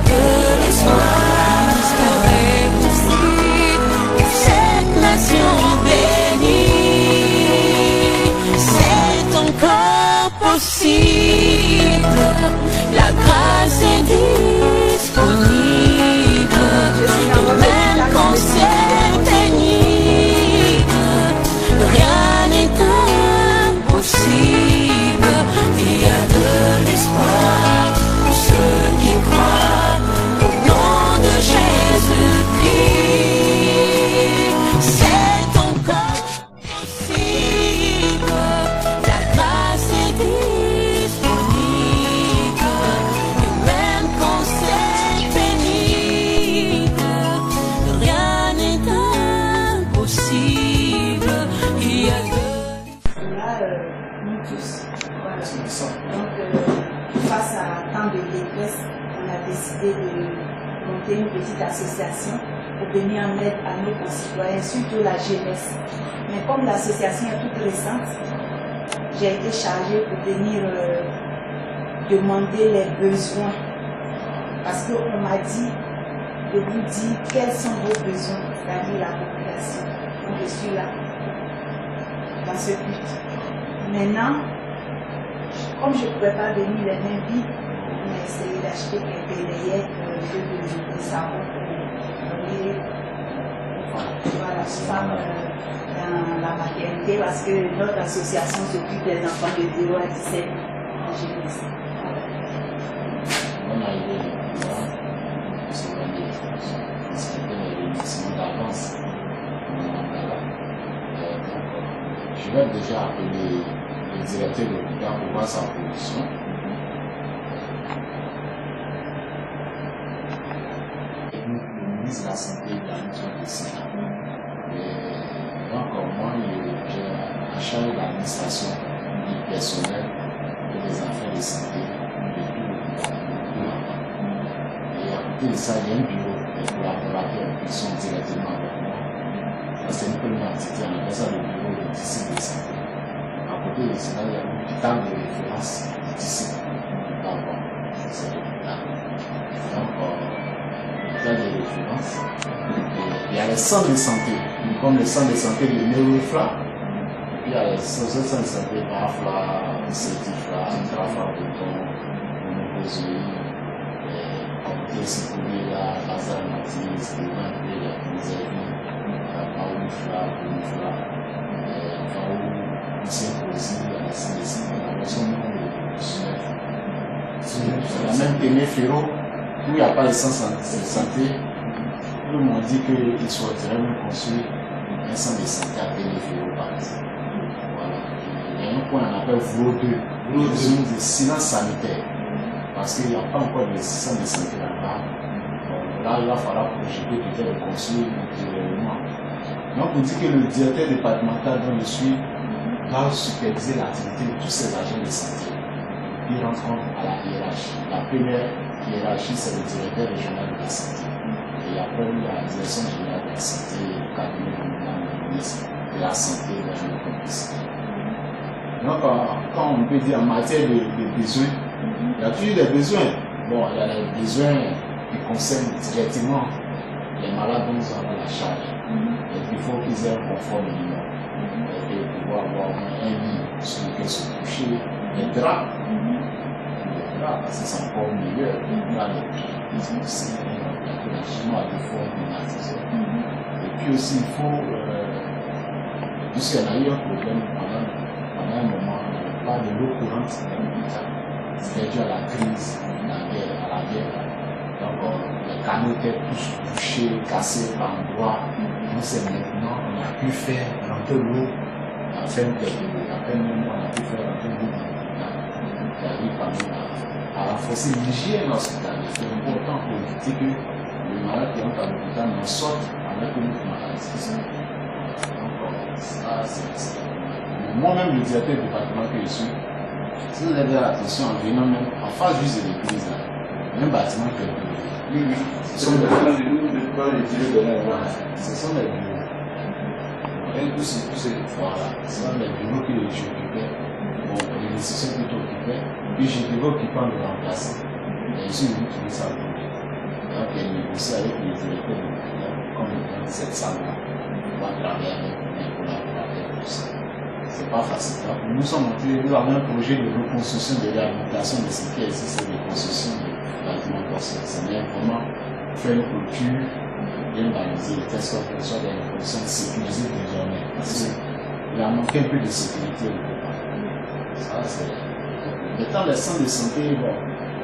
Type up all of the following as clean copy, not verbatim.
de l'espoir de réussite pour cette nation bénie. C'est encore possible, la grâce est disponible, même quand c'est pénible, rien n'est impossible. Il y a de l'espoir pour ceux qui croient au nom de Jésus-Christ. C'est encore possible, la grâce est disponible, et même quand c'est pénible, rien n'est impossible. Il y a de Là, nous tous, voilà. Donc, face à tant de détresse, on a décidé de monter une petite association pour venir en aide à nos concitoyens, surtout la jeunesse. Mais comme l'association est toute récente, j'ai été chargée pour venir demander les besoins. Parce qu'on m'a dit de vous dire quels sont vos besoins, c'est-à-dire la population. Donc je suis là dans ce but. Maintenant, comme je ne pouvais pas venir les mains vides, on a essayé d'acheter quelques layettes, de savon pour donner voilà, aux femmes dans la maternité, parce que notre association s'occupe des enfants de 0 à 17 ans en jeunesse. On a eu les remerciements d'avance. Je vais déjà appeler le directeur de l'hôpital pour voir sa position. Le ministre de la Santé de la mission de Sénat. Et encore moi, j'ai en charge de l'administration du personnel et des affaires de santé de tout l'hôpital. Et à côté de ça, il y a un bureau de collaborateurs qui sont directement avec moi. C'est une première entité, on appelle ça le bureau de disciples de santé. À côté de cela, il y a l'hôpital de référence de disciples. C'est l'hôpital. Donc, l'hôpital de référence. Il y a les centres de santé, comme le centre de santé de Neurofla. Puis il y a les centres de santé de Bafla, Certifla, Trafa, Béton, Monopozoï, Comité Sécurité, Lazare Matis, Stéphane Péla, Misérie. Paoufla, Kao, Monsieur Posi, la version de la même Témé Ferro, où il n'y a pas de centre de santé, ils m'ont dit qu'ils souhaiteraient me construire un centre de santé à Témé Ferro, par exemple. Voilà. Il y a un point qu'on appelle Vlo 2, zone de silence sanitaire, parce qu'il n'y a pas encore de centre de santé là-bas. Là, il va falloir projeter peut-être de construire ultérieurement. Donc, on dit que le directeur départemental dont je suis va superviser l'activité de tous ces agents de santé. Il rentre compte à la hiérarchie. La première hiérarchie, c'est le directeur régional de la santé. Et après, il y a la direction générale de la santé, le cabinet du ministre de la santé et de la publicité. Donc, quand on peut dire en matière de besoins, il y a toujours des besoins. Bon, il y a les besoins qui concernent directement les malades dont nous avons la charge. Et il faut qu'ils aient un confort minimum. Et pouvoir avoir un lit sur lequel se coucher, les draps. Les draps, parce que c'est encore meilleur. Là, les aussi, la chinois a des formes climatisées. Et puis aussi, il faut, puisqu'il y a eu un problème pendant un moment, pas de l'eau courante dans l'hôpital. C'était dû à la crise, à la guerre. Donc, les canaux étaient tous bouchés, cassés par endroits. Donc, c'est maintenant qu'on a pu faire rentrer l'eau en fin de l'eau. Après un moment, on a pu faire rentrer l'eau dans l'hôpital. Il a eu quand même à renforcer l'hygiène hospitalière. C'est important pour éviter que les malades qui rentrent à l'hôpital n'en sortent avec une autre maladie. Donc, ça, c'est moi-même, le directeur du département que je suis, si vous avez l'attention en venant même en face juste de l'église, un bâtiment qui est bleu. Oui, ce sont des bureaux. Ce sont des bureaux. Et tous ces voilà, ce sont des bureaux que j'occupais. Bon, les décisions plutôt occupées. Puis je devais occuper en le remplaçant. Et je suis venu trouver ça. Donc, elle négocie avec les directeurs de l'hôpital, comme ils donnent cette salle-là, on va travailler avec les collaborateurs pour ça. C'est pas facile. Donc, nous avons un projet de reconstruction, de réhabilitation de ce qui existe, de construction de bâtiments porcelains. C'est vraiment faire une culture bien balisée, de telle sorte que ce soit des conditions sécurisées désormais. Parce qu'il a manqué un peu de sécurité au départ. Ça, c'est. Étant les centres de santé, bon,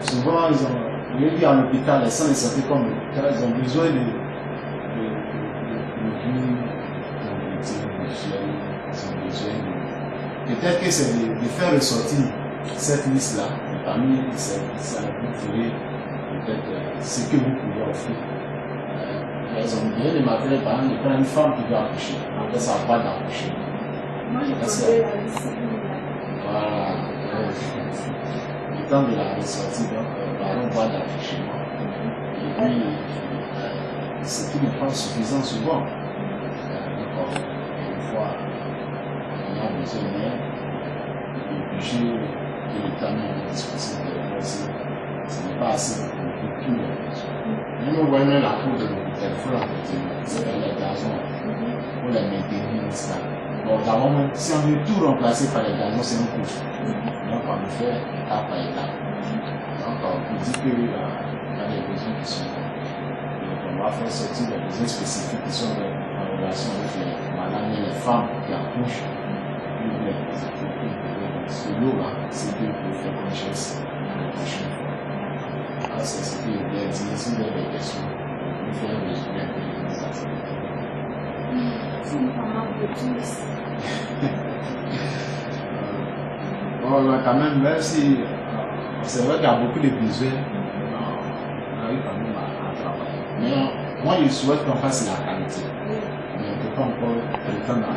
souvent, ils ont. Au lieu à l'hôpital, les centres de santé comme l'hôpital, ils ont besoin de produits, d'hygiène, ils ont besoin de. Peut-être que c'est de faire ressortir cette liste-là, parmi ces services, vous ferez peut-être ce que vous pouvez offrir. Ils ont bien les matériels, par exemple, ils prennent une femme qui doit accoucher, après ça va d'accoucher. Moi, je connais la liste. Voilà. Le temps de la ressortie, donc, on voit d'accouchement. Et puis, ce qui n'est pas suffisant souvent. Donc, une fois, on a besoin du budget que l'État met à disposition de l'État. Ce n'est pas assez pour tout le monde. Même vous voyez même la cour de l'hôpital, il faut l'entretenir. C'est les gazons pour les maintenir instables. Donc, si on veut tout remplacer par les gazons, c'est un coût. Donc, on le fait étape par étape. Donc, on dit qu'il y a des besoins qui sont là. Donc, on va faire sortir des besoins spécifiques qui sont en relation avec les malades et les femmes qui accouchent. Ce lot-là, c'est que pour faire une chose la prochaine fois. C'est ce que je voulais dire. Si vous avez des questions, vous faire un résumé un peu de nos activités. C'est une femme de tous. Bon, là, quand même, même si c'est vrai qu'il y a beaucoup de besoins, on arrive quand même à travailler. Mais moi, je souhaite qu'on fasse la qualité. Mais on ne peut pas encore prétendre à.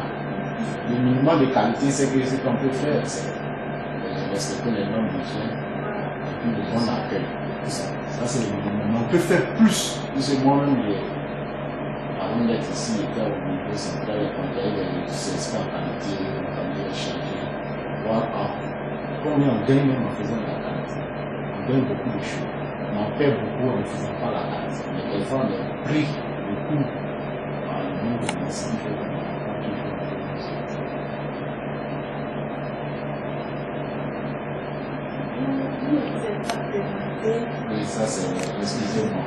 Le minimum de qualité, c'est que ce qu'on peut faire, c'est respecter les normes besoins et puis le bon accueil. Ça c'est le minimum. On peut faire plus. Puisque moi-même, avant d'être ici, j'étais au niveau central, les conseils, les experts en qualité, on allait échanger. Voir combien on gagne même en faisant la qualité. On gagne beaucoup de choses. Mais on perd beaucoup en ne faisant pas la qualité. Mais des fois, le prix, le coût, le nombre de médecins fait qu'on n'a pas toujours. Oui, ça c'est. Excusez-moi.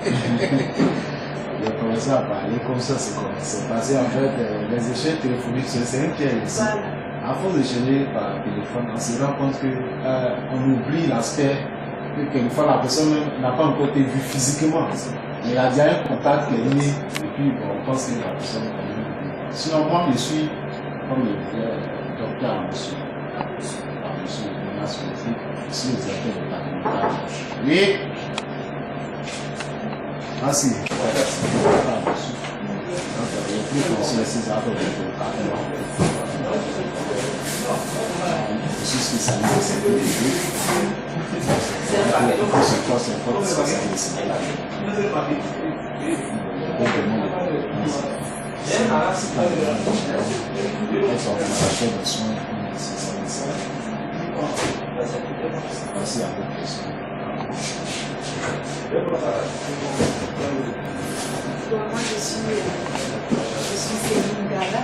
J'ai commencé à parler comme ça, c'est passé en fait. Les échelles téléphoniques, c'est un piège ici. À force d'échanger par téléphone, on se rend compte qu'on oublie l'aspect que quelquefois la personne n'a pas encore été vue physiquement. Mais il y a déjà un contact qui est né, et puis on pense que la personne est venue. Sinon, moi je suis, comme le disait le docteur Amosu, je suis le directeur de l'hôpital. Oui. Ah si. Donc, il y a plus de ces affaires de je suis spécialisé dans cette sécurité. C'est important, spécialisé. De soins, merci à vos questions. Moi, je suis Céline Gala,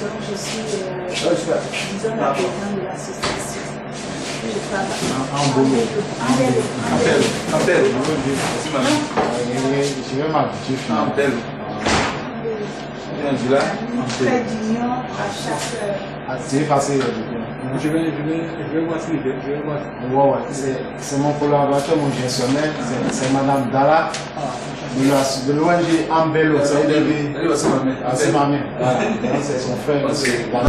donc je suis, disons, la présidente de l'association. Je travaille en bello. Je vais m'habituer. En bello. Trait d'union à chaque. C'est facile. Je vais voir si je vais voir. Ouais, c'est mon collaborateur, mon gestionnaire, c'est Madame Dala de l'ONG Ambello. C'est ma mère. C'est son frère.